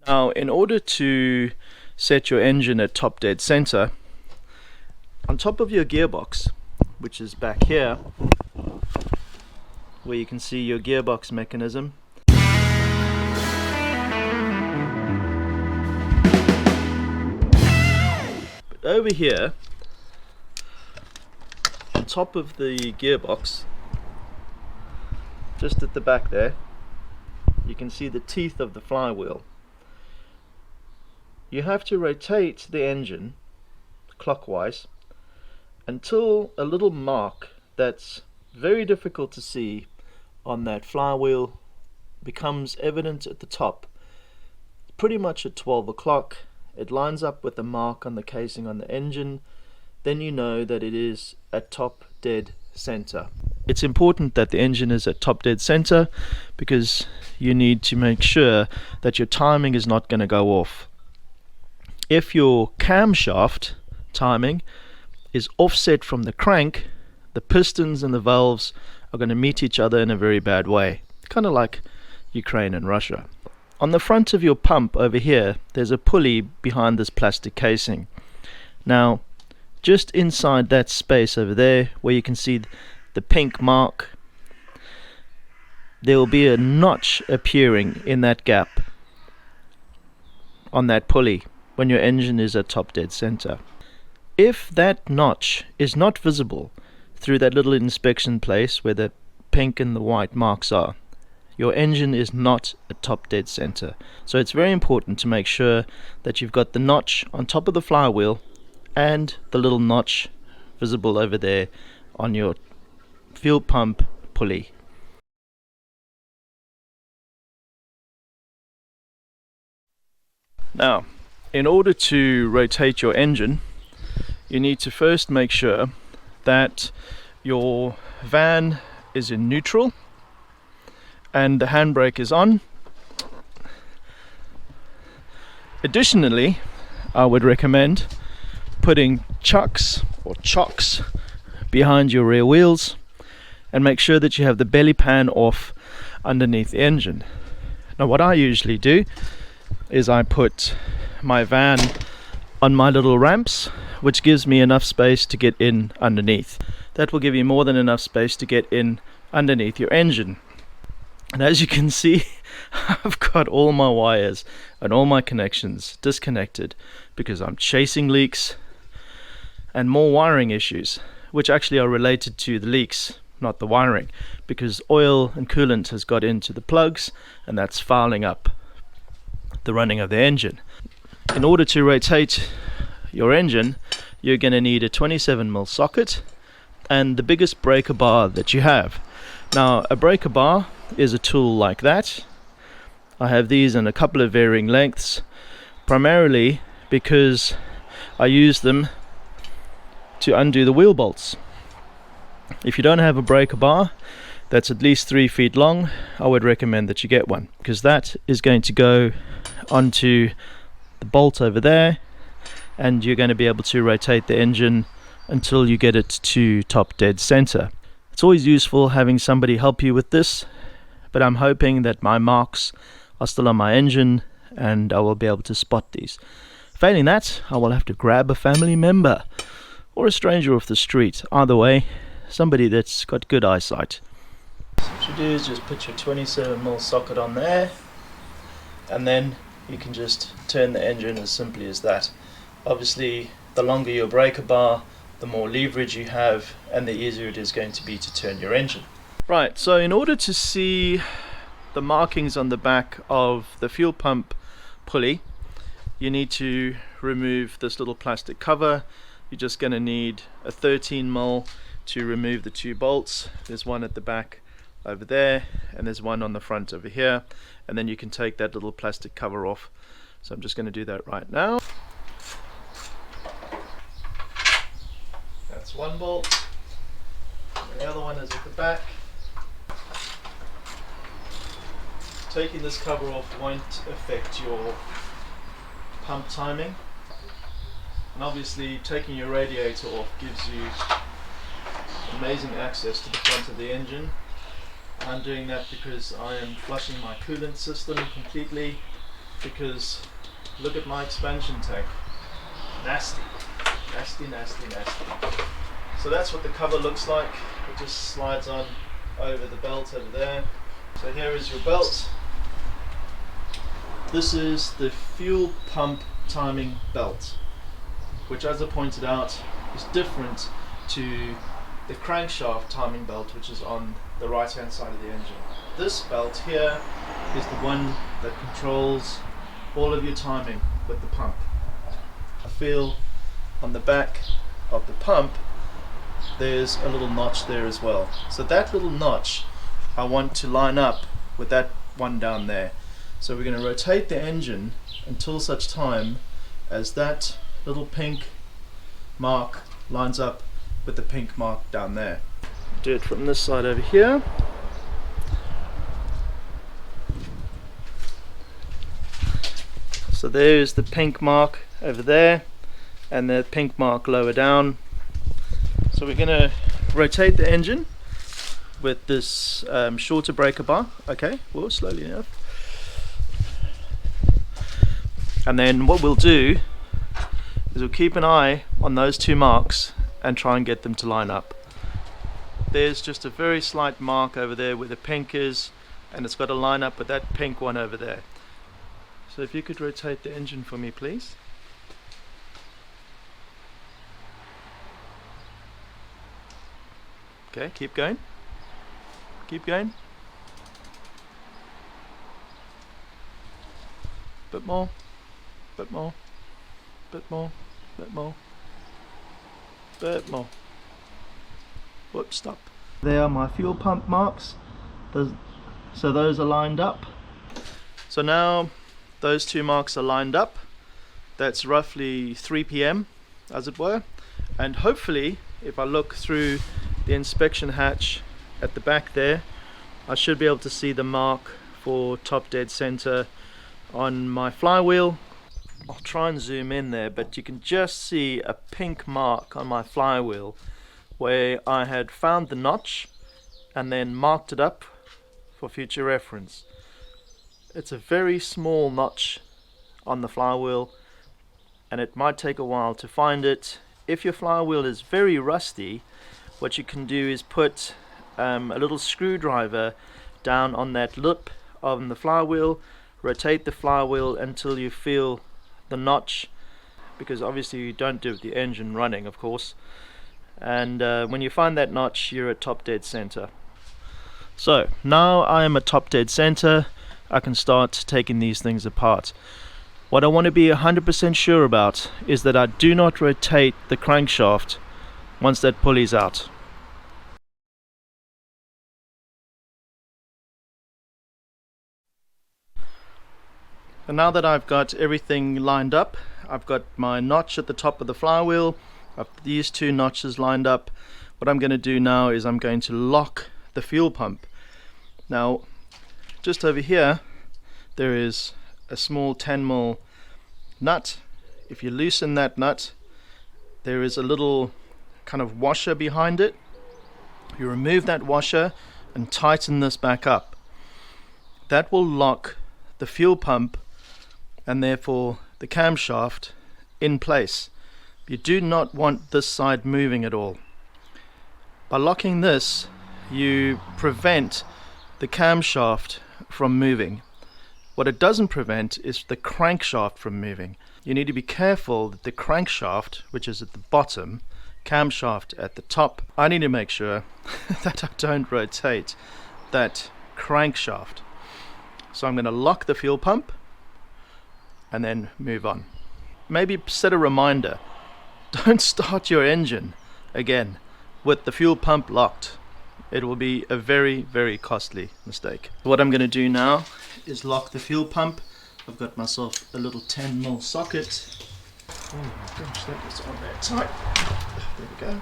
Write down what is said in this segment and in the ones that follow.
Now, in order to set your engine at top dead center, on top of your gearbox, which is back here, where you can see your gearbox mechanism, but over here, on top of the gearbox, just at the back there, you can see the teeth of the flywheel. You have to rotate the engine clockwise until a little mark that's very difficult to see on that flywheel becomes evident at the top. Pretty much at 12 o'clock, it lines up with the mark on the casing on the engine. Then you know that it is at top dead center. It's important that the engine is at top dead center because you need to make sure that your timing is not going to go off. If your camshaft timing is offset from the crank, the pistons and the valves are going to meet each other in a very bad way, kind of like Ukraine and Russia. On the front of your pump over here, there's a pulley behind this plastic casing. Now, just inside that space over there, where you can see the pink mark, there will be a notch appearing in that gap on that pulley when your engine is at top dead center. If that notch is not visible through that little inspection place where the pink and the white marks are, your engine is not at top dead center. So it's very important to make sure that you've got the notch on top of the flywheel and the little notch visible over there on your fuel pump pulley. Now, in order to rotate your engine, you need to first make sure that your van is in neutral and the handbrake is on. Additionally, I would recommend putting chucks or chocks behind your rear wheels and make sure that you have the belly pan off underneath the engine. Now, what I usually do is I put my van on my little ramps, which gives me enough space to get in underneath. That will give you more than enough space to get in underneath your engine. And as you can see, I've got all my wires and all my connections disconnected because I'm chasing leaks and more wiring issues, which actually are related to the leaks, not the wiring, because oil and coolant has got into the plugs and that's fouling up the running of the engine. In order to rotate your engine, you're going to need a 27mm socket and the biggest breaker bar that you have. Now, a breaker bar is a tool like that. I have these in a couple of varying lengths, primarily because I use them to undo the wheel bolts. If you don't have a breaker bar that's at least 3 feet long, I would recommend that you get one, because that is going to go onto the bolt over there and you're going to be able to rotate the engine until you get it to top dead center. It's always useful having somebody help you with this, but I'm hoping that my marks are still on my engine and I will be able to spot these. Failing that, I will have to grab a family member or a stranger off the street. Either way, somebody that's got good eyesight. So what you do is just put your 27mm socket on there, and then you can just turn the engine as simply as that. Obviously, the longer your breaker bar, the more leverage you have and the easier it is going to be to turn your engine. Right, so in order to see the markings on the back of the fuel pump pulley, you need to remove this little plastic cover. You're just going to need a 13mm to remove the 2 bolts. There's one at the back over there and there's one on the front over here, and then you can take that little plastic cover off. So I'm just going to do that right now. That's one bolt, and the other one is at the back. Taking this cover off won't affect your pump timing, and obviously taking your radiator off gives you amazing access to the front of the engine. I'm doing that because I am flushing my coolant system completely because look at my expansion tank. Nasty, nasty, nasty, nasty. So that's what the cover looks like. It just slides on over the belt over there. So here is your belt. This is the fuel pump timing belt, which, as I pointed out, is different to the crankshaft timing belt, which is on the right hand side of the engine. This belt here is the one that controls all of your timing with the pump. I feel on the back of the pump there's a little notch there as well. So that little notch I want to line up with that one down there. So we're going to rotate the engine until such time as that little pink mark lines up with the pink mark down there. Do it from this side over here. So there's the pink mark over there and the pink mark lower down. So we're going to rotate the engine with this shorter breaker bar. Okay, well, slowly enough. And then what we'll do is we'll keep an eye on those two marks and try and get them to line up. There's just a very slight mark over there where the pink is, and it's got to line up with that pink one over there. So if you could rotate the engine for me, please. Okay, keep going. Keep going. Bit more. Bit more. Bit more. Bit more. Bit more. Whoops, stop. There are my fuel pump marks. So those are lined up. So now those two marks are lined up. That's roughly 3 p.m. as it were. And hopefully, if I look through the inspection hatch at the back there, I should be able to see the mark for top dead center on my flywheel. I'll try and zoom in there, but you can just see a pink mark on my flywheel where I had found the notch and then marked it up for future reference. It's a very small notch on the flywheel and it might take a while to find it. If your flywheel is very rusty, what you can do is put a little screwdriver down on that lip on the flywheel, rotate the flywheel until you feel the notch, because obviously you don't do it with the engine running, of course, and when you find that notch, you're at top dead center. So now I am at top dead center. I can start taking these things apart. What I want to be 100% sure about is that I do not rotate the crankshaft once that pulley's out. And now that I've got everything lined up, I've got my notch at the top of the flywheel, I've these two notches lined up. What I'm going to do now is I'm going to lock the fuel pump. Now, just over here, there is a small 10mm nut. If you loosen that nut, there is a little kind of washer behind it. You remove that washer and tighten this back up. That will lock the fuel pump and therefore the camshaft in place. You do not want this side moving at all. By locking this, you prevent the camshaft from moving. What it doesn't prevent is the crankshaft from moving. You need to be careful that the crankshaft, which is at the bottom, camshaft at the top, I need to make sure that I don't rotate that crankshaft. So I'm going to lock the fuel pump and then move on. Maybe set a reminder. Don't start your engine again with the fuel pump locked. It will be a very, very costly mistake. What I'm going to do now is lock the fuel pump. I've got myself a little 10mm socket. Oh my gosh, that is on there tight. There we go.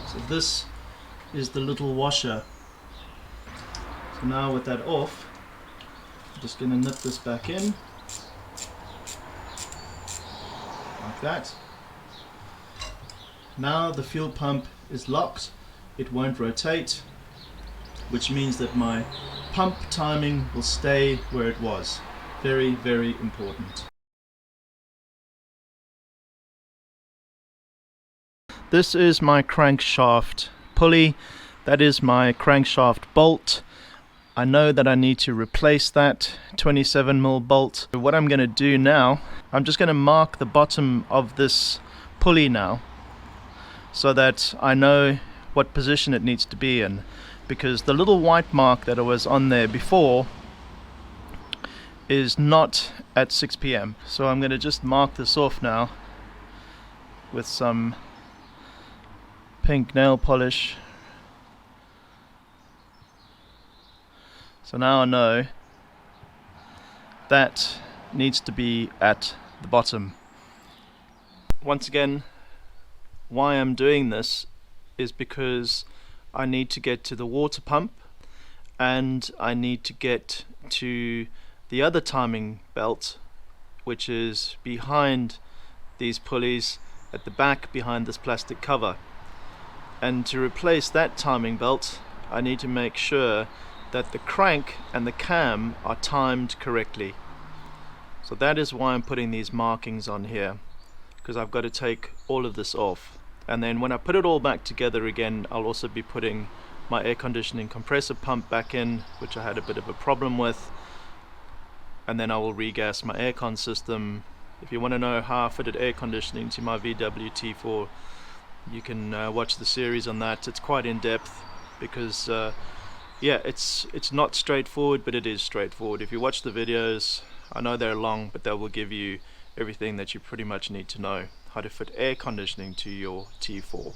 So this is the little washer. So now with that off, I'm just going to nip this back in like that. Now the fuel pump is locked, it won't rotate, which means that my pump timing will stay where it was. Very, very important. This is my crankshaft pulley, that is my crankshaft bolt. I know that I need to replace that 27mm bolt. What I'm going to do now, I'm just going to mark the bottom of this pulley now, so that I know what position it needs to be in, because the little white mark that was on there before is not at 6 p.m. So I'm going to just mark this off now with some pink nail polish. So now I know that needs to be at the bottom. Once again, why I'm doing this is because I need to get to the water pump and I need to get to the other timing belt, which is behind these pulleys at the back behind this plastic cover. And to replace that timing belt, I need to make sure that the crank and the cam are timed correctly. So that is why I'm putting these markings on here, because I've got to take all of this off. And then when I put it all back together again, I'll also be putting my air conditioning compressor pump back in, which I had a bit of a problem with, and then I will regas my aircon system. If you want to know how I fitted air conditioning to my VW T4, you can watch the series on that. It's quite in depth, because yeah, it's not straightforward, but it is straightforward. If you watch the videos, I know they're long, but they will give you everything that you pretty much need to know how to fit air conditioning to your T4.